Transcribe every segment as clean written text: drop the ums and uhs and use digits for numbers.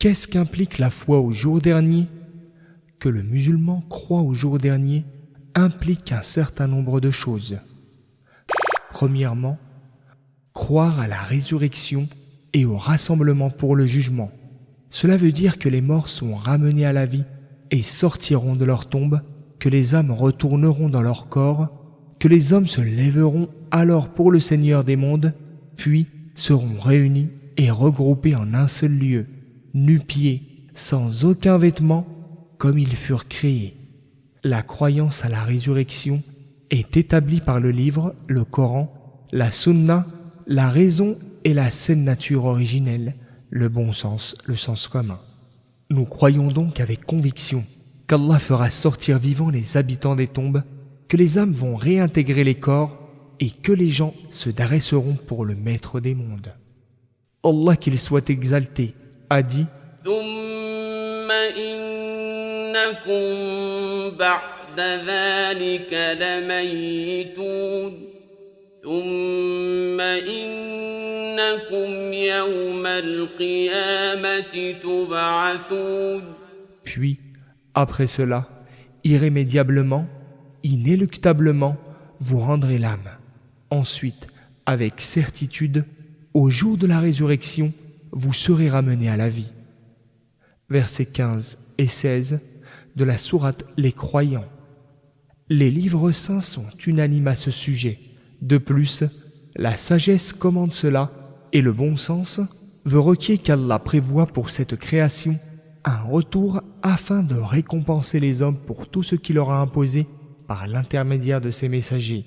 Qu'est-ce qu'implique la foi au jour dernier ? Que le musulman croit au jour dernier implique un certain nombre de choses. Premièrement, croire à la résurrection et au rassemblement pour le jugement. Cela veut dire que les morts sont ramenés à la vie et sortiront de leur tombe, que les âmes retourneront dans leur corps, que les hommes se lèveront alors pour le Seigneur des mondes, puis seront réunis et regroupés en un seul lieu, nu-pieds, sans aucun vêtement, comme ils furent créés. La croyance à la résurrection est établie par le livre, le Coran, la Sunna, la raison et la saine nature originelle, le bon sens, le sens commun. Nous croyons donc avec conviction qu'Allah fera sortir vivants les habitants des tombes, que les âmes vont réintégrer les corps et que les gens se dresseront pour le maître des mondes. Allah qu'il soit exalté a dit ثم إنكم بعد ذلك لميتون ثم إنكم يوم القيامة تبعثون. Puis, après cela, irrémédiablement, inéluctablement, vous rendrez l'âme. Ensuite, avec certitude, au jour de la résurrection, vous serez ramenés à la vie. Versets 15 et 16 de la sourate Les Croyants. Les livres saints sont unanimes à ce sujet. De plus, la sagesse commande cela et le bon sens veut requiert qu'Allah prévoit pour cette création un retour afin de récompenser les hommes pour tout ce qu'il leur a imposé par l'intermédiaire de ses messagers.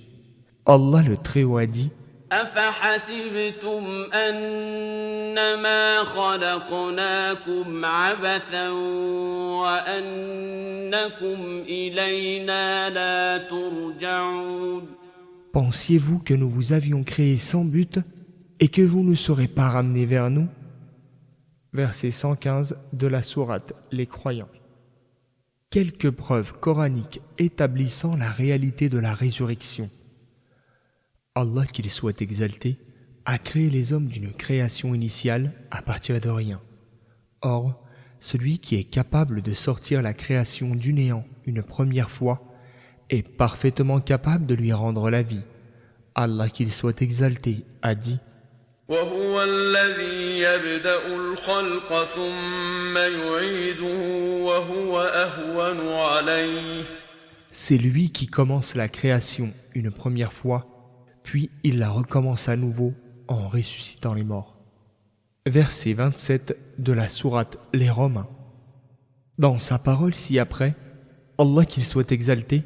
Allah le Très-Haut a dit أفحسبتم أنما خلقناكم عبثا وأنكم إلينا لا ترجعون. Pensiez-vous que nous vous avions créé sans but et que vous ne serez pas ramenés vers nous ? Verset 115 de la sourate Les Croyants. Quelques preuves coraniques établissant la réalité de la résurrection. Allah, qu'il soit exalté, a créé les hommes d'une création initiale à partir de rien. Or, celui qui est capable de sortir la création du néant une première fois est parfaitement capable de lui rendre la vie. Allah, qu'il soit exalté, a dit وهو الذي يبدأ الخلق ثم يعيده وهو أهون عليه. C'est lui qui commence la création une première fois, puis il la recommence à nouveau en ressuscitant les morts. Verset 27 de la sourate Les Romains. Dans sa parole ci-après, Allah, qu'il soit exalté,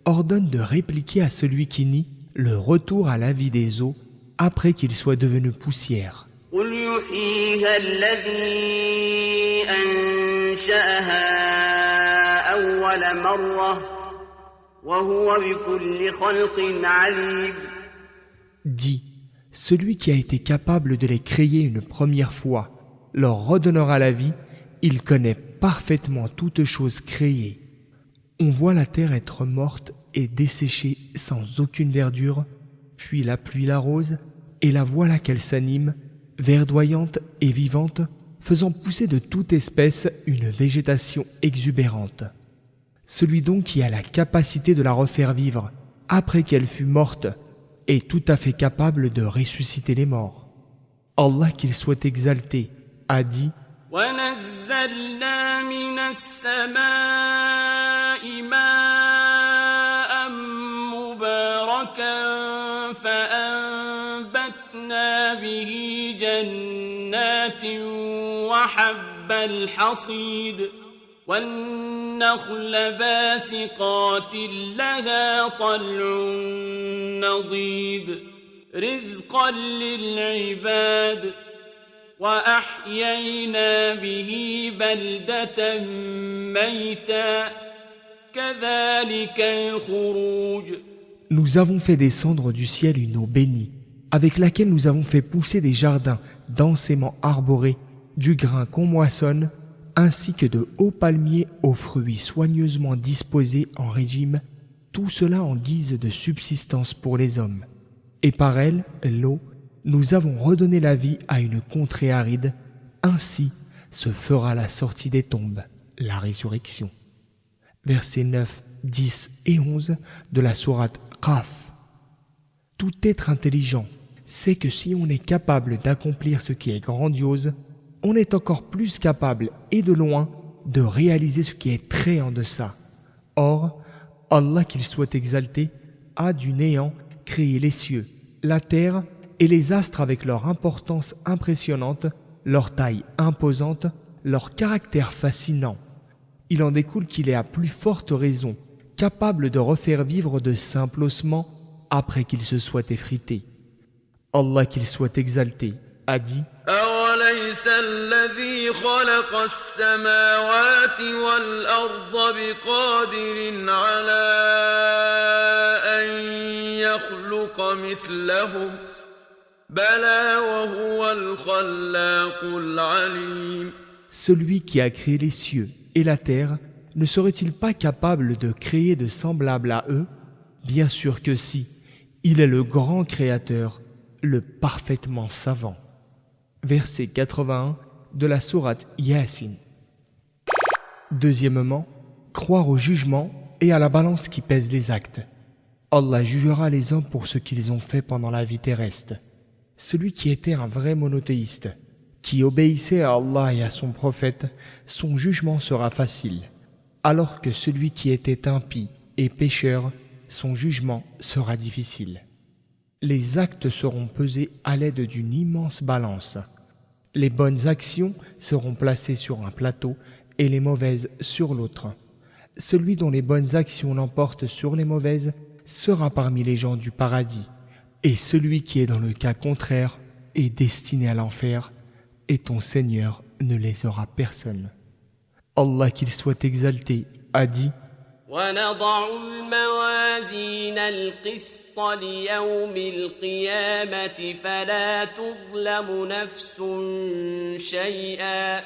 ordonne de répliquer à celui qui nie le retour à la vie des eaux après qu'ils soient devenus poussière. قل يحييها الذي أنشأها أول مرة وهو بكل خلق عليم. Dis, celui qui a été capable de les créer une première fois leur redonnera la vie, il connaît parfaitement toutes choses créées. On voit la terre être morte et desséchée sans aucune verdure, puis la pluie l'arrose, et la voilà qu'elle s'anime, verdoyante et vivante, faisant pousser de toute espèce une végétation exubérante. Celui donc qui a la capacité de la refaire vivre après qu'elle fut morte est tout à fait capable de ressusciter les morts. Allah, qu'il soit exalté, a dit ونزلنا من السماء ماء مباركا فأنبتنا به جنات وحب الحصيد والنخل باسقات لها طلع نضيد رزقا للعباد وأحيينا به بلدة ميتا كذلك الخروج. Nous avons fait descendre du ciel une eau bénie, avec laquelle nous avons fait pousser des jardins densément arborés, du grain qu'on moissonne, ainsi que de hauts palmiers aux fruits soigneusement disposés en régime, tout cela en guise de subsistance pour les hommes. Et par elle, l'eau, nous avons redonné la vie à une contrée aride. Ainsi, se fera la sortie des tombes, la résurrection. Versets 9, 10 et 11 de la sourate Qaf. Tout être intelligent sait que si on est capable d'accomplir ce qui est grandiose, on est encore plus capable, et de loin, de réaliser ce qui est très en deçà. Or, Allah qu'il soit exalté, a du néant créé les cieux, la terre et les astres avec leur importance impressionnante, leur taille imposante, leur caractère fascinant. Il en découle qu'il est à plus forte raison capable de refaire vivre de simples ossements après qu'ils se soient effrités. Allah qu'il soit exalté a dit: أوليس الذي خلق السماوات والأرض بقادر على أن يخلق مثلهم بلى وهو الخلاق العليم. Celui qui a créé les cieux et la terre ne serait-il pas capable de créer de semblables à eux? Bien sûr que si, il est le grand créateur, le parfaitement savant. Verset 81 de la sourate Yasin. Deuxièmement, croire au jugement et à la balance qui pèse les actes. Allah jugera les hommes pour ce qu'ils ont fait pendant la vie terrestre. Celui qui était un vrai monothéiste, qui obéissait à Allah et à son prophète, son jugement sera facile, alors que celui qui était impie et pécheur, son jugement sera difficile. Les actes seront pesés à l'aide d'une immense balance. Les bonnes actions seront placées sur un plateau et les mauvaises sur l'autre. Celui dont les bonnes actions l'emportent sur les mauvaises sera parmi les gens du paradis, et celui qui est dans le cas contraire est destiné à l'enfer, et ton Seigneur ne lésera personne. Allah qu'il soit exalté a dit: ونضع الموازين القسط ليوم القيامة فلا تظلم نفس شيئا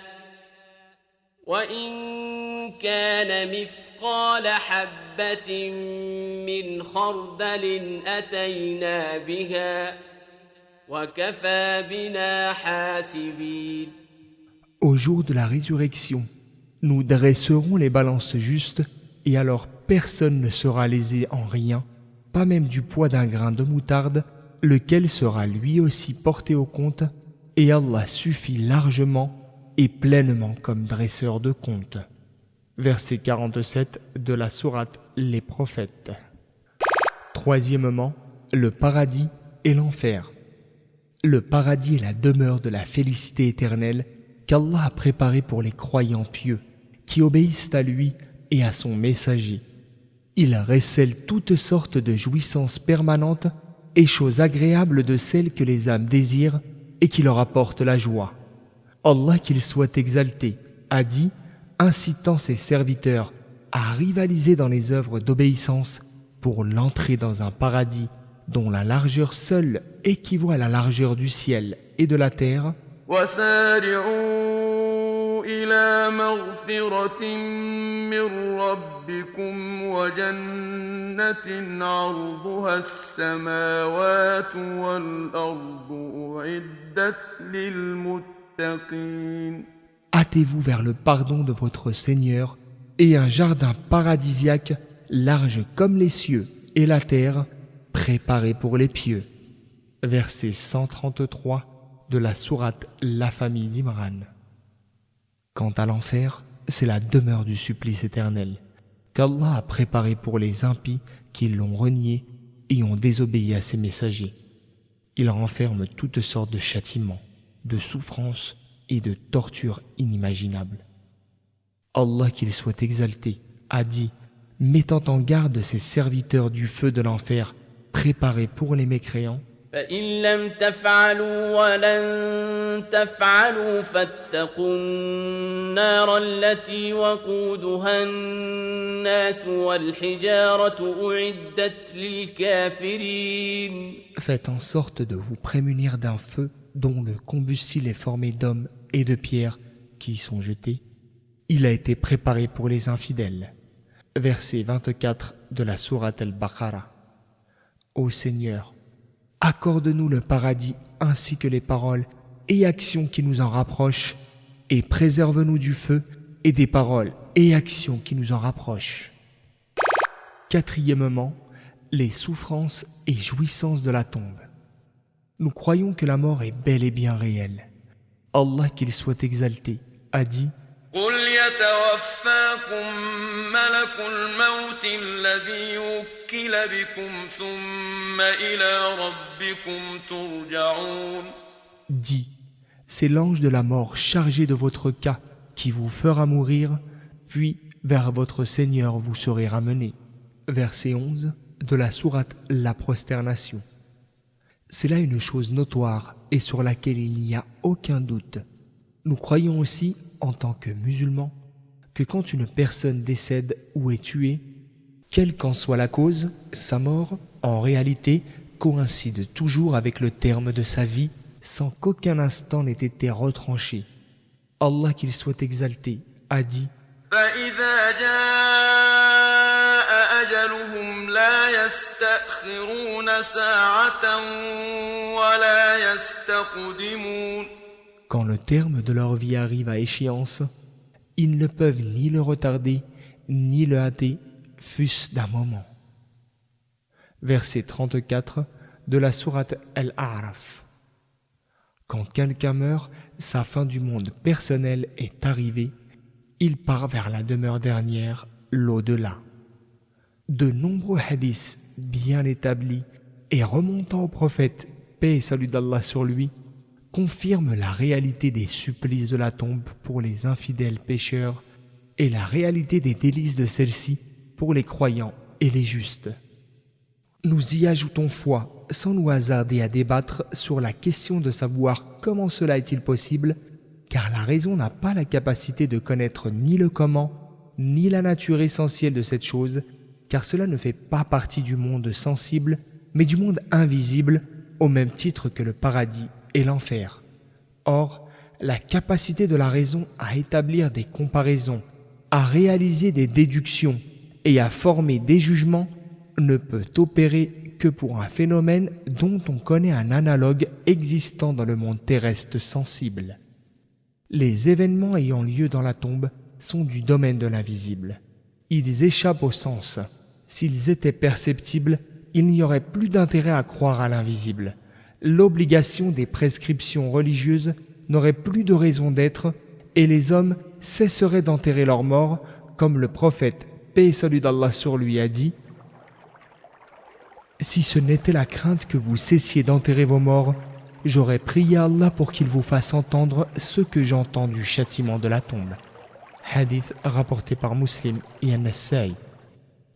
وإن كان مثقال حبة من خردل أتينا بها وكفى بنا حاسبين. Au jour de la résurrection, nous dresserons les balances justes, et alors personne ne sera lésé en rien, pas même du poids d'un grain de moutarde, lequel sera lui aussi porté au compte, et Allah suffit largement et pleinement comme dresseur de compte. Verset 47 de la sourate Les Prophètes. Troisièmement, le paradis et l'enfer. Le paradis est la demeure de la félicité éternelle qu'Allah a préparée pour les croyants pieux, qui obéissent à lui et à son messager. Il recèle toutes sortes de jouissances permanentes et choses agréables de celles que les âmes désirent et qui leur apportent la joie. Allah qu'il soit exalté a dit, incitant ses serviteurs à rivaliser dans les œuvres d'obéissance pour l'entrée dans un paradis dont la largeur seule équivaut à la largeur du ciel et de la terre. إلى مغفرة من ربكم وجنة عرضها السماوات والأرض أعدت للمتقين. Hâtez-vous vers le pardon de votre Seigneur et un jardin paradisiaque large comme les cieux et la terre, préparé pour les pieux. Verset 133 de la sourate La famille d'Imran. Quant à l'enfer, c'est la demeure du supplice éternel, qu'Allah a préparé pour les impies qui l'ont renié et ont désobéi à ses messagers. Il renferme toutes sortes de châtiments, de souffrances et de tortures inimaginables. Allah qu'il soit exalté a dit, mettant en garde ses serviteurs du feu de l'enfer préparé pour les mécréants: فإن لم تفعلوا ولن تفعلوا فاتقوا النار التي وقودها الناس والحجارة أعدت للكافرين. Faites en sorte de vous prémunir d'un feu dont le combustible est formé d'hommes et de pierres qui y sont jetés. Il a été préparé pour les infidèles. Verset 24 de la sourate Al-Baqarah. Ô Seigneur, accorde-nous le paradis ainsi que les paroles et actions qui nous en rapprochent, et préserve-nous du feu et des paroles et actions qui nous en rapprochent. Quatrièmement, les souffrances et jouissances de la tombe. Nous croyons que la mort est bel et bien réelle. Allah, qu'il soit exalté, a dit: قل يتوفاكم ملك الموت الذي وكل بكم ثم إلى ربكم ترجعون. Dis, c'est l'ange de la mort chargé de votre cas qui vous fera mourir, puis vers votre Seigneur vous serez ramenés. Verset 11 de la sourate La Prosternation. C'est là une chose notoire et sur laquelle il n'y a aucun doute. Nous croyons aussi, en tant que musulmans, que quand une personne décède ou est tuée, quelle qu'en soit la cause, sa mort, en réalité, coïncide toujours avec le terme de sa vie, sans qu'aucun instant n'ait été retranché. Allah, qu'il soit exalté, a dit: فإذا جاء أجلهم لا يستأخرون ساعة ولا يستقدمون. Quand le terme de leur vie arrive à échéance, ils ne peuvent ni le retarder, ni le hâter, fût-ce d'un moment. Verset 34 de la sourate Al-A'raf. Quand quelqu'un meurt, sa fin du monde personnel est arrivée, il part vers la demeure dernière, l'au-delà. De nombreux hadiths bien établis et remontant au prophète, paix et salut d'Allah sur lui, confirment la réalité des supplices de la tombe pour les infidèles pécheurs et la réalité des délices de celle-ci pour les croyants et les justes. Nous y ajoutons foi, sans nous hasarder à débattre sur la question de savoir comment cela est-il possible, car la raison n'a pas la capacité de connaître ni le comment, ni la nature essentielle de cette chose, car cela ne fait pas partie du monde sensible, mais du monde invisible, au même titre que le paradis et l'enfer. Or, la capacité de la raison à établir des comparaisons, à réaliser des déductions et à former des jugements ne peut opérer que pour un phénomène dont on connaît un analogue existant dans le monde terrestre sensible. Les événements ayant lieu dans la tombe sont du domaine de l'invisible. Ils échappent au sens. S'ils étaient perceptibles, il n'y aurait plus d'intérêt à croire à l'invisible. L'obligation des prescriptions religieuses n'aurait plus de raison d'être et les hommes cesseraient d'enterrer leurs morts, comme le prophète, paix et salut d'Allah sur lui, a dit: si ce n'était la crainte que vous cessiez d'enterrer vos morts, j'aurais prié Allah pour qu'il vous fasse entendre ce que j'entends du châtiment de la tombe. Hadith rapporté par Muslim et An-Nasa'i.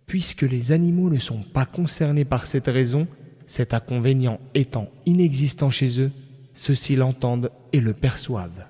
Puisque les animaux ne sont pas concernés par cette raison, cet inconvénient étant inexistant chez eux, ceux-ci l'entendent et le perçoivent.